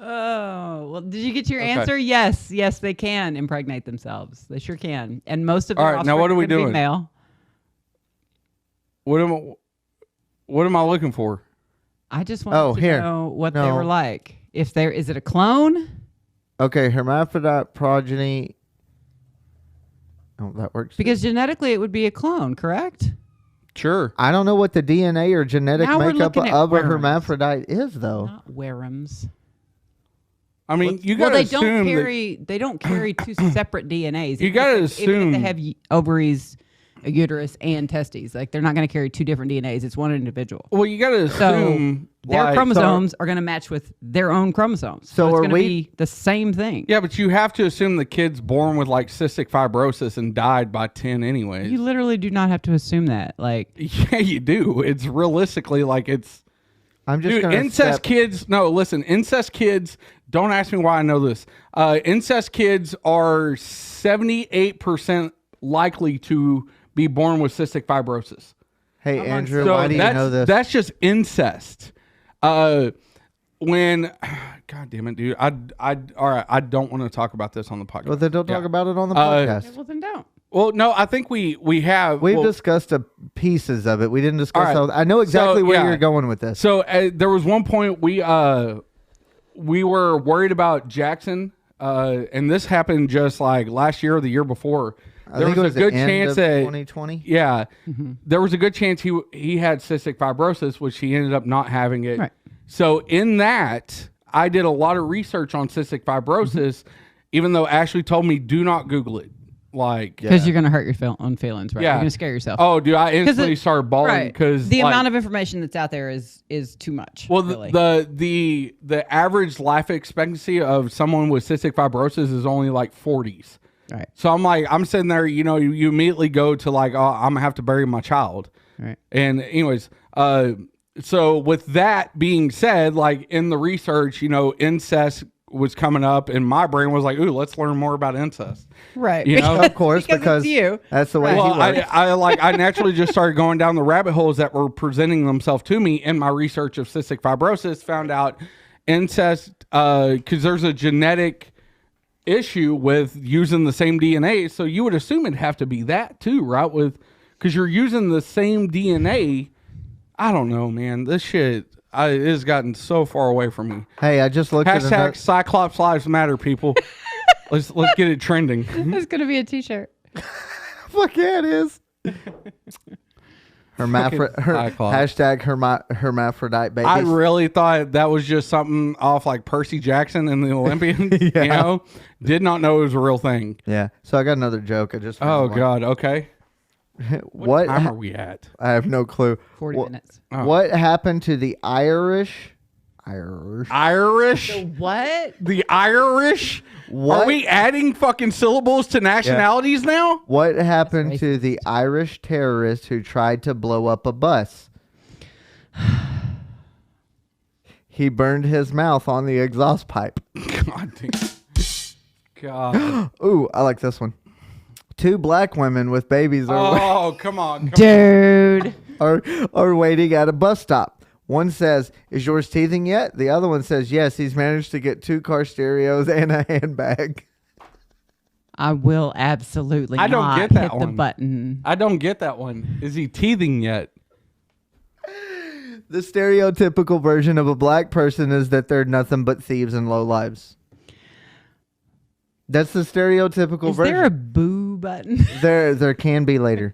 Speaker 5: Oh, well, did you get your
Speaker 2: Okay.
Speaker 5: answer? Yes, they can impregnate themselves. They sure can, and most of
Speaker 2: All
Speaker 5: them.
Speaker 2: right, now what are we doing?
Speaker 5: Male.
Speaker 2: What am I looking for?
Speaker 5: I just wanted to know what they
Speaker 1: No.
Speaker 5: were like. If there is it a clone?
Speaker 1: Okay, hermaphrodite progeny. Oh, that works.
Speaker 5: Because genetically it would be a clone, correct?
Speaker 2: Sure.
Speaker 1: I don't know what the DNA or genetic
Speaker 5: Now we're
Speaker 1: makeup
Speaker 5: looking at
Speaker 1: of a
Speaker 5: worms.
Speaker 1: hermaphrodite is, though.
Speaker 5: Not Werums.
Speaker 2: I mean, you
Speaker 5: Well,
Speaker 2: gotta
Speaker 5: they don't
Speaker 2: assume that
Speaker 5: carry. They don't carry two separate DNAs.
Speaker 2: You
Speaker 5: Even
Speaker 2: gotta
Speaker 5: if they- even if
Speaker 2: assume-
Speaker 5: they have ovaries, a uterus, and testes. Like they're not going to carry two different DNAs. It's one individual.
Speaker 2: well, you gotta
Speaker 5: So
Speaker 2: assume
Speaker 5: their
Speaker 2: like-
Speaker 5: chromosomes are going to match with their own chromosomes.
Speaker 1: So
Speaker 5: it's
Speaker 1: are
Speaker 5: going to
Speaker 1: we-
Speaker 5: be the same thing.
Speaker 2: Yeah, but you have to assume the kid's born with like cystic fibrosis and died by 10 anyways.
Speaker 5: You literally do not have to assume that. Like
Speaker 2: Yeah, you do. It's realistically like it's
Speaker 1: I'm just
Speaker 2: dude,
Speaker 1: gonna
Speaker 2: incest
Speaker 1: step-
Speaker 2: kids. No, listen, incest kids. Don't ask me why I know this. Incest kids are 78% likely to be born with cystic fibrosis.
Speaker 1: Hey, Andrew,
Speaker 2: So
Speaker 1: why do you
Speaker 2: that's
Speaker 1: know this?
Speaker 2: that's just incest. When, God damn it, dude. All right. I don't want to talk about this on the podcast.
Speaker 1: Well, then don't
Speaker 2: Yeah.
Speaker 1: talk about it on the podcast.
Speaker 5: well, then don't.
Speaker 2: Well, no, I think we have.
Speaker 1: We've
Speaker 2: well,
Speaker 1: discussed pieces of it. We didn't discuss.
Speaker 2: All right.
Speaker 1: I know exactly
Speaker 2: So,
Speaker 1: where
Speaker 2: yeah.
Speaker 1: you're going with this.
Speaker 2: So there was one point we were worried about Jackson, and this happened just like last year or the year before.
Speaker 1: I
Speaker 2: There
Speaker 1: think
Speaker 2: was
Speaker 1: it
Speaker 2: a
Speaker 1: was the
Speaker 2: good
Speaker 1: end
Speaker 2: chance
Speaker 1: of
Speaker 2: that
Speaker 1: 2020.
Speaker 2: yeah, there was a good chance he had cystic fibrosis, which he ended up not having it.
Speaker 5: Right.
Speaker 2: So in that, I did a lot of research on cystic fibrosis, even though Ashley told me do not Google it. Like,
Speaker 5: Because you're going to hurt your own feelings, right?
Speaker 2: Yeah.
Speaker 5: You're going to scare yourself.
Speaker 2: oh, dude, I instantly
Speaker 5: it-
Speaker 2: started bawling
Speaker 5: right.
Speaker 2: because
Speaker 5: the amount of information that's out there is too much.
Speaker 2: well,
Speaker 5: really.
Speaker 2: the average life expectancy of someone with cystic fibrosis is only like 40s.
Speaker 5: right.
Speaker 2: So I'm sitting there, you immediately go to like, oh, I'm gonna have to bury my child.
Speaker 5: Right.
Speaker 2: And anyways, so with that being said, like in the research, incest was coming up, and my brain was like, ooh, let's learn more about incest.
Speaker 5: Right.
Speaker 2: You know?
Speaker 1: Of course, because
Speaker 5: it's you.
Speaker 1: that's the way
Speaker 2: Well,
Speaker 1: he works.
Speaker 2: I naturally just started going down the rabbit holes that were presenting themselves to me in my research of cystic fibrosis. Found out incest because there's a genetic issue with using the same DNA. So you would assume it'd have to be that too, right? Because you're using the same DNA. I don't know, man. This shit it has gotten so far away from me.
Speaker 1: Hey, I just looked at another,
Speaker 2: Hashtag Cyclops Lives Matter, people. let's get it trending.
Speaker 5: It's going to be a t-shirt.
Speaker 1: Fuck yeah, it is. Hashtag hermaphrodite babies.
Speaker 2: I really thought that was just something off like Percy Jackson and the Olympians.
Speaker 1: Yeah.
Speaker 2: Did not know it was a real thing.
Speaker 1: Yeah. So I got another joke. I just
Speaker 2: Oh
Speaker 1: found one.
Speaker 2: God. Okay.
Speaker 1: What?
Speaker 2: time are we at?
Speaker 1: I have no clue.
Speaker 5: 40
Speaker 1: What-
Speaker 5: minutes.
Speaker 1: What happened to the Irish?
Speaker 2: Irish.
Speaker 5: What?
Speaker 2: The Irish.
Speaker 1: What?
Speaker 2: Are we adding fucking syllables to nationalities now?
Speaker 1: What happened
Speaker 5: That's
Speaker 1: to the Irish terrorist who tried to blow up a bus? He burned his mouth on the exhaust pipe.
Speaker 2: God damn. God.
Speaker 1: Ooh, I like this one. Two black women with babies
Speaker 2: Oh, come on.
Speaker 5: Dude.
Speaker 1: are waiting at a bus stop. One says, "Is yours teething yet?" The other one says, "Yes, he's managed to get 2 car stereos and a handbag."
Speaker 5: I will absolutely
Speaker 2: I don't
Speaker 5: not
Speaker 2: get that
Speaker 5: hit the
Speaker 2: one.
Speaker 5: button.
Speaker 2: I don't get that one. Is he teething yet?
Speaker 1: The stereotypical version of a black person is that they're nothing but thieves and low lives. That's the stereotypical
Speaker 5: Is
Speaker 1: version.
Speaker 5: there a boo button?
Speaker 1: There can be later.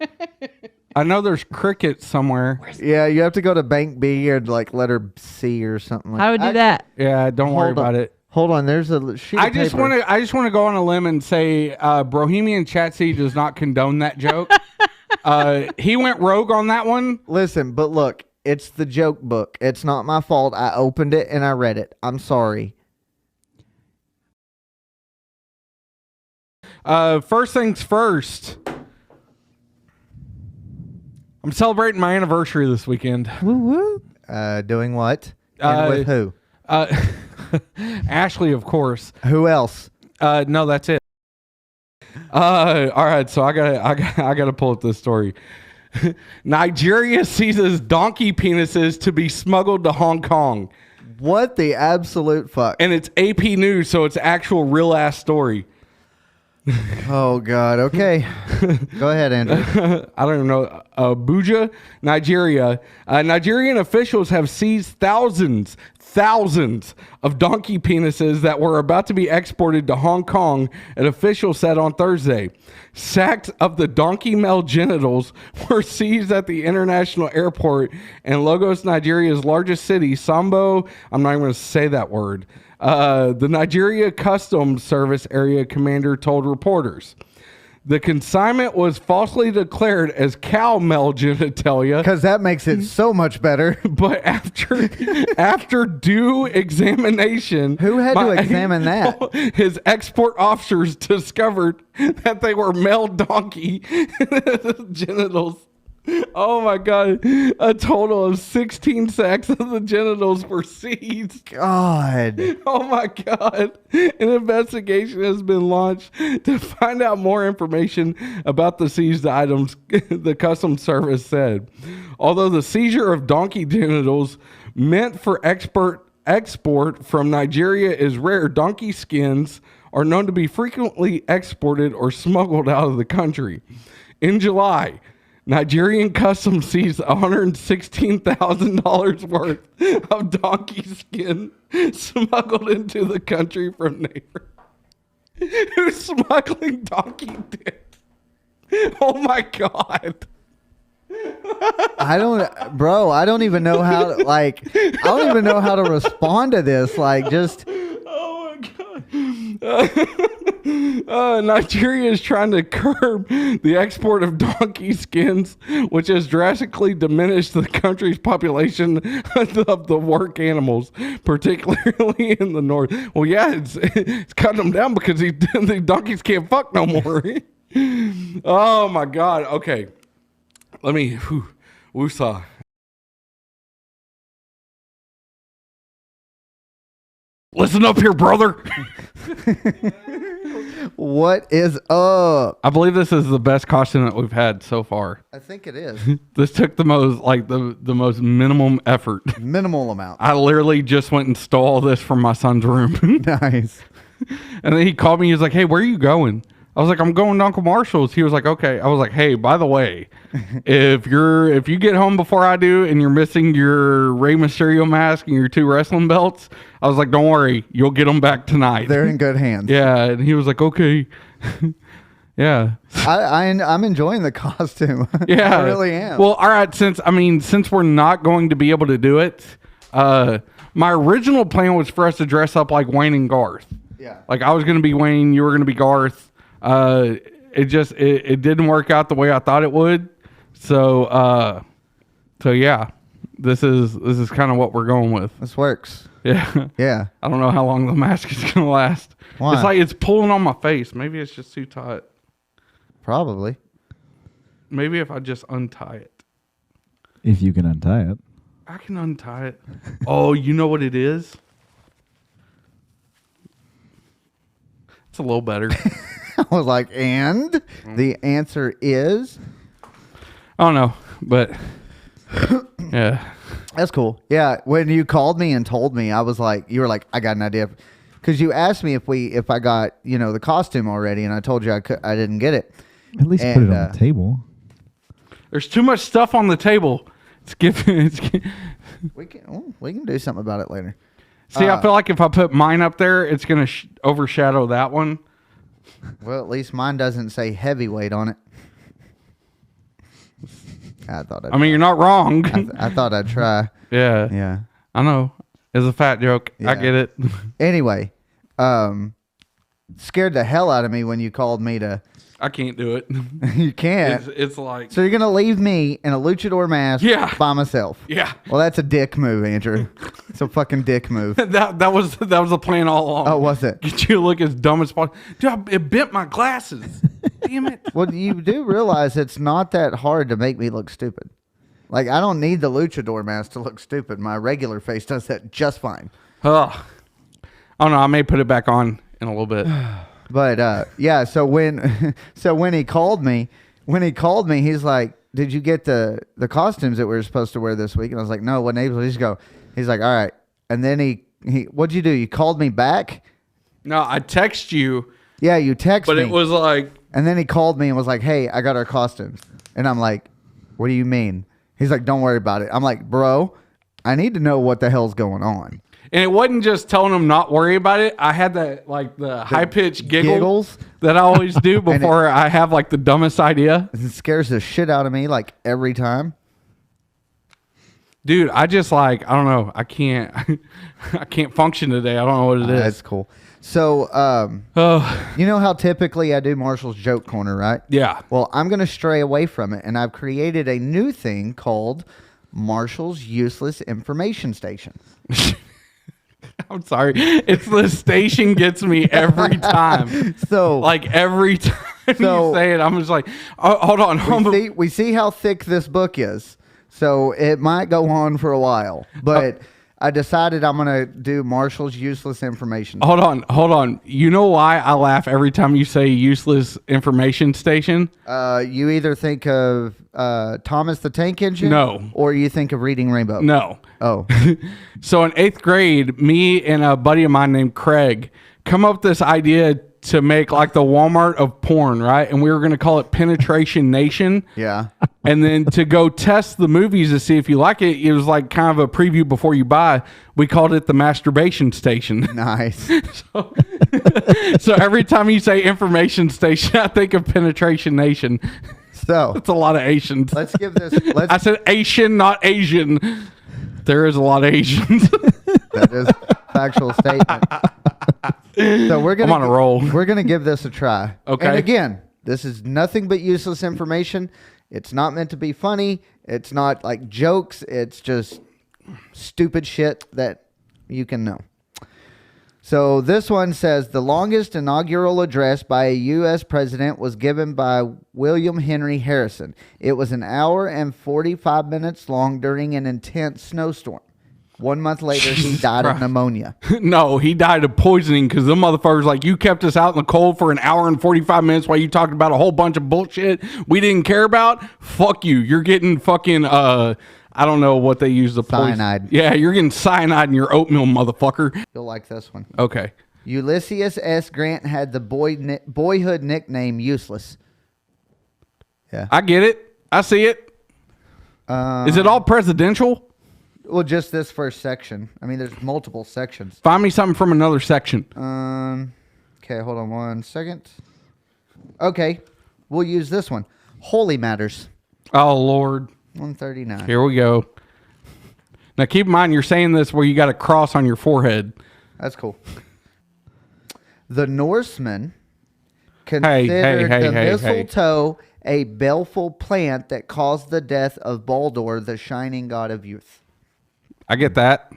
Speaker 2: I know there's cricket somewhere.
Speaker 1: Yeah, you have to go to bank B or like letter C or something like
Speaker 5: How would do that?
Speaker 2: Yeah, don't worry about it.
Speaker 1: Hold on, there's a sheet of
Speaker 2: I just
Speaker 1: paper.
Speaker 2: want to go on a limb and say Bohemian Chatsy does not condone that joke. He went rogue on that one.
Speaker 1: Listen, but look, it's the joke book. It's not my fault. I opened it and I read it. I'm sorry.
Speaker 2: First things first. I'm celebrating my anniversary this weekend.
Speaker 1: Woo woo. Doing what? And with who?
Speaker 2: Ashley, of course.
Speaker 1: Who else?
Speaker 2: No, that's it. All right, so I gotta pull up this story. Nigeria seizes donkey penises to be smuggled to Hong Kong,
Speaker 1: What the absolute fuck?
Speaker 2: and it's AP News, so it's actual real ass story.
Speaker 1: Oh God. Okay. Go ahead, Andrew.
Speaker 2: I don't even know. Abuja, Nigeria. Nigerian officials have seized thousands of donkey penises that were about to be exported to Hong Kong, an official said on Thursday. Sacks of the donkey male genitals were seized at the international airport in Lagos, Nigeria's largest city, Sambo. I'm not even going to say that word. The Nigeria Customs Service area commander told reporters. The consignment was falsely declared as cow male genitalia,
Speaker 1: Because that makes it so much better.
Speaker 2: but after due examination,
Speaker 1: Who had to examine that?
Speaker 2: His export officers discovered that they were male donkey genitals. Oh my God. A total of 16 sacks of the genitals were seized.
Speaker 1: God.
Speaker 2: Oh my God. An investigation has been launched to find out more information about the seized items, the Customs Service said. Although the seizure of donkey genitals meant for export from Nigeria is rare, donkey skins are known to be frequently exported or smuggled out of the country. In July, Nigerian customs seized $116,000 worth of donkey skin smuggled into the country from neighbors. Who's smuggling donkey dick? Oh my God.
Speaker 1: I don't even know how to, I don't even know how to respond to this.
Speaker 2: Oh my God. Nigeria is trying to curb the export of donkey skins, which has drastically diminished the country's population of the work animals, particularly in the north. Well, yeah, it's cutting them down because the donkeys can't fuck no more. Oh my God. Okay. Let me, woosah. Listen up here, brother.
Speaker 1: What is up?
Speaker 2: I believe this is the best costume that we've had so far.
Speaker 1: I think it is.
Speaker 2: This took the most, the most minimum effort.
Speaker 1: Minimal amount.
Speaker 2: I literally just went and stole all this from my son's room.
Speaker 1: Nice.
Speaker 2: And then he called me. He was like, "Hey, where are you going?" I was like, "I'm going to Uncle Marshall's." He was like, "Okay." I was like, "Hey, by the way, if you get home before I do and you're missing your Rey Mysterio mask and your 2 wrestling belts," I was like, "Don't worry, you'll get them back tonight."
Speaker 1: They're in good hands.
Speaker 2: Yeah, and he was like, "Okay." Yeah.
Speaker 1: I'm enjoying the costume.
Speaker 2: Yeah.
Speaker 1: I really am.
Speaker 2: Well, all right, since we're not going to be able to do it, my original plan was for us to dress up like Wayne and Garth.
Speaker 1: Yeah.
Speaker 2: Like I was going to be Wayne, you were going to be Garth. It didn't work out the way I thought it would. So yeah, this is kind of what we're going with.
Speaker 1: This works.
Speaker 2: Yeah.
Speaker 1: Yeah.
Speaker 2: I don't know how long the mask is going to last.
Speaker 1: Why?
Speaker 2: It's like it's pulling on my face. Maybe it's just too tight.
Speaker 1: Probably.
Speaker 2: Maybe if I just untie it.
Speaker 6: If you can untie it.
Speaker 2: I can untie it. Oh, you know what it is? It's a little better.
Speaker 1: I was like, and the answer is
Speaker 2: I don't know, but yeah.
Speaker 1: that's cool. Yeah. When you called me and told me, I was like, you were like, I got an idea. Because you asked me if I got, the costume already, and I told you I didn't get it.
Speaker 6: At least put it on the table.
Speaker 2: There's too much stuff on the table.
Speaker 1: We can do something about it later.
Speaker 2: See, I feel like if I put mine up there, it's going to overshadow that one.
Speaker 1: Well, at least mine doesn't say heavyweight on it.
Speaker 2: I mean, you're not wrong.
Speaker 1: I thought I'd try.
Speaker 2: Yeah.
Speaker 1: Yeah.
Speaker 2: I know. It's a fat joke. I
Speaker 1: Yeah.
Speaker 2: get it.
Speaker 1: Anyway, scared the hell out of me when you called me to
Speaker 2: I can't do it.
Speaker 1: You can't.
Speaker 2: It's like,
Speaker 1: So you're gonna leave me in a luchador mask by myself?
Speaker 2: yeah.
Speaker 1: Well, that's a dick move, Andrew. It's a fucking dick move.
Speaker 2: That was the plan all along.
Speaker 1: Oh, was it?
Speaker 2: Get you to look as dumb as possible. Dude, it bent my glasses. Damn it.
Speaker 1: Well, you do realize it's not that hard to make me look stupid. Like, I don't need the luchador mask to look stupid. My regular face does that just fine.
Speaker 2: Oh no, I may put it back on in a little bit.
Speaker 1: But yeah, so when he called me, he's like, "Did you get the costumes that we were supposed to wear this week?" And I was like, "No, wasn't able to." He's like, "All right." And then he what'd you do? You called me back?
Speaker 2: No, I text you.
Speaker 1: Yeah, you texted me.
Speaker 2: But it was like,
Speaker 1: And then he called me and was like, "Hey, I got our costumes." And I'm like, "What do you mean?" He's like, "Don't worry about it." I'm like, "Bro, I need to know what the hell's going on."
Speaker 2: and it wasn't just telling him not worry about it. I had that like the high pitched
Speaker 1: giggles?
Speaker 2: that I always do before I have like the dumbest idea.
Speaker 1: It scares the shit out of me like every time.
Speaker 2: Dude, I just like, I don't know. I can't I can't function today. I don't know what it is.
Speaker 1: That's cool. So, you know how typically I do Marshall's Joke Corner, right?
Speaker 2: Yeah.
Speaker 1: Well, I'm going to stray away from it, and I've created a new thing called Marshall's Useless Information Station.
Speaker 2: I'm sorry. It's the station gets me every time.
Speaker 1: So,
Speaker 2: Like every time
Speaker 1: So-
Speaker 2: you say it, I'm just like, oh, hold on.
Speaker 1: we see how thick this book is, so it might go on for a while, but I decided I'm going to do Marshall's Useless Information.
Speaker 2: Hold on. You know why I laugh every time you say useless information station?
Speaker 1: You either think of Thomas the Tank Engine,
Speaker 2: No.
Speaker 1: or you think of Reading Rainbow.
Speaker 2: No.
Speaker 1: Oh,
Speaker 2: So in 8th grade, me and a buddy of mine named Craig come up with this idea to make like the Walmart of porn, right? And we were going to call it Penetration Nation.
Speaker 1: yeah.
Speaker 2: And then to go test the movies to see if you like it, it was like kind of a preview before you buy. We called it the Masturbation Station.
Speaker 1: Nice.
Speaker 2: So every time you say information station, I think of Penetration Nation.
Speaker 1: So
Speaker 2: It's a lot of Asians.
Speaker 1: let's give this.
Speaker 2: I said Asian, not Asian. There is a lot of Asians.
Speaker 1: That is a factual statement. So we're gonna
Speaker 2: I'm on a roll.
Speaker 1: We're gonna give this a try.
Speaker 2: Okay.
Speaker 1: And again, this is nothing but useless information. It's not meant to be funny. It's not like jokes. It's just stupid shit that you can know. So this one says the longest inaugural address by a U.S. president was given by William Henry Harrison. It was an hour and 45 minutes long during an intense snowstorm. 1 month later, he died of pneumonia.
Speaker 2: No, he died of poisoning because them motherfuckers like, you kept us out in the cold for an hour and 45 minutes while you talked about a whole bunch of bullshit we didn't care about. Fuck you. You're getting fucking, I don't know what they use the poison.
Speaker 1: Cyanide.
Speaker 2: Yeah, you're getting cyanide in your oatmeal, motherfucker.
Speaker 1: You'll like this one.
Speaker 2: Okay.
Speaker 1: Ulysses S. Grant had the boyhood nickname Useless.
Speaker 2: I get it. I see it. Is it all presidential?
Speaker 1: Well, just this first section. I mean, there's multiple sections.
Speaker 2: Find me something from another section.
Speaker 1: Okay, hold on 1 second. Okay, we'll use this one. Holy Matters,
Speaker 2: Oh, Lord.
Speaker 1: 139.
Speaker 2: Here we go. Now, keep in mind, you're saying this where you got a cross on your forehead.
Speaker 1: That's cool. The Norsemen considered the mistletoe a baleful plant that caused the death of Baldur, the shining god of youth.
Speaker 2: I get that.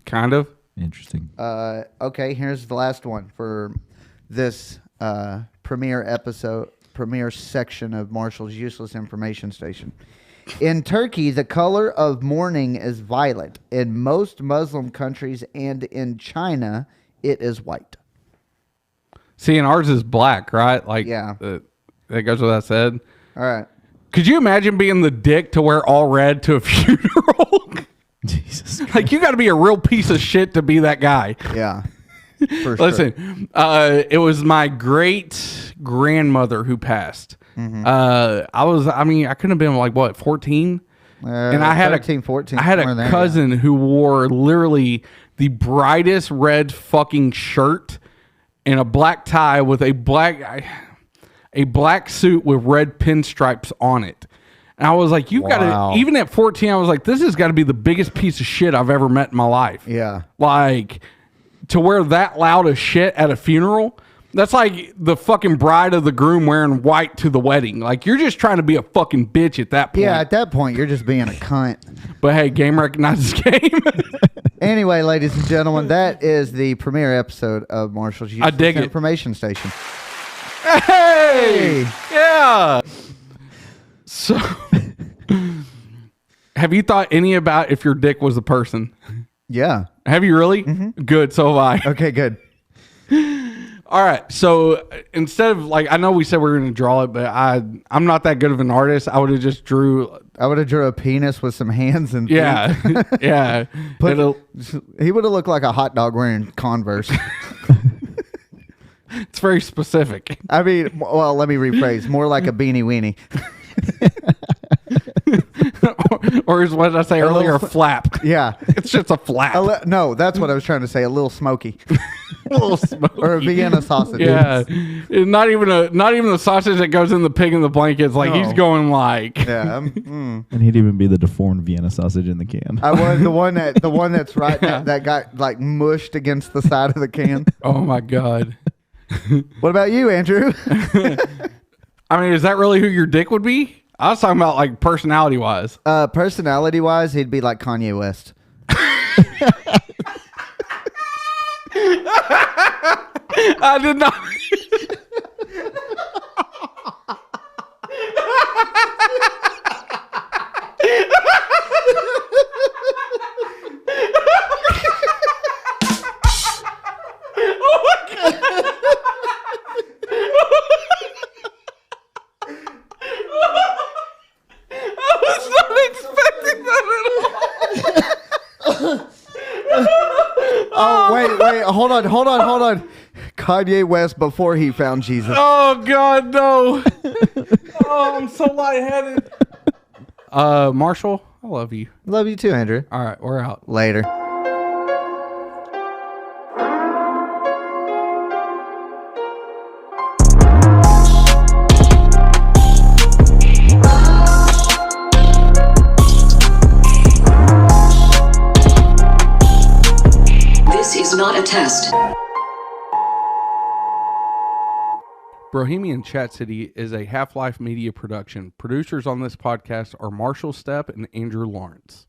Speaker 2: Kind of.
Speaker 6: Interesting.
Speaker 1: Okay, here's the last one for this premiere section of Marshall's Useless Information Station. In Turkey, the color of mourning is violet. In most Muslim countries and in China, it is white.
Speaker 2: See, and ours is black, right? Like,
Speaker 1: Yeah.
Speaker 2: That goes without said.
Speaker 1: All right.
Speaker 2: Could you imagine being the dick to wear all red to a funeral?
Speaker 6: Jesus.
Speaker 2: Like, you got to be a real piece of shit to be that guy.
Speaker 1: Yeah. For
Speaker 2: Listen, it was my great grandmother who passed. I couldn't have been like, what, 14? And I had
Speaker 1: 13, 14.
Speaker 2: I had
Speaker 1: somewhere
Speaker 2: a
Speaker 1: in there,
Speaker 2: cousin who wore literally the brightest red fucking shirt and a black tie with a black suit with red pinstripes on it. And I was like,
Speaker 1: Wow.
Speaker 2: even at 14, I was like, this has got to be the biggest piece of shit I've ever met in my life.
Speaker 1: Yeah.
Speaker 2: Like, to wear that loud of shit at a funeral. That's like the fucking bride of the groom wearing white to the wedding. Like, you're just trying to be a fucking bitch at that point.
Speaker 1: Yeah, at that point, you're just being a cunt.
Speaker 2: But hey, game recognizes game.
Speaker 1: Anyway, ladies and gentlemen, that is the premiere episode of Marshall's
Speaker 2: I dig it.
Speaker 1: Information Station.
Speaker 2: Hey! Yeah! So, have you thought any about if your dick was a person?
Speaker 1: Yeah.
Speaker 2: Have you really? Mm-hmm. Good, so have I.
Speaker 1: Okay, good.
Speaker 2: All right, so instead of, like, I know we said we were going to draw it, but I'm not that good of an artist. I would have just drew...
Speaker 1: I would have drew a penis with some hands and
Speaker 2: Yeah, yeah.
Speaker 1: He would have looked like a hot dog wearing Converse.
Speaker 2: It's very specific.
Speaker 1: I mean, well, let me rephrase. More like a beanie weenie.
Speaker 2: or is what did I say earlier? A flap.
Speaker 1: Yeah.
Speaker 2: It's just a flap.
Speaker 1: No, that's what I was trying to say. A little smoky.
Speaker 2: A little smoky.
Speaker 1: Or a Vienna sausage.
Speaker 2: Yeah. Not even the sausage that goes in the pig in the blankets. Like, he's going like.
Speaker 1: Yeah.
Speaker 6: And he'd even be the deformed Vienna sausage in the can.
Speaker 1: I was the one that's right that got like mushed against the side of the can.
Speaker 2: Oh my God.
Speaker 1: What about you, Andrew?
Speaker 2: I mean, is that really who your dick would be? I was talking about like personality wise.
Speaker 1: Personality wise, he'd be like Kanye West.
Speaker 2: I did not.
Speaker 1: Oh, wait, hold on. Kanye West before he found Jesus.
Speaker 2: Oh God, no. Oh, I'm so lightheaded. Marshall, I love you.
Speaker 1: Love you too, Andrew.
Speaker 2: All right, we're out.
Speaker 1: Later.
Speaker 7: This is not a test.
Speaker 2: Bohemian Chat City is a Half-Life Media production. Producers on this podcast are Marshall Stepp and Andrew Lawrence.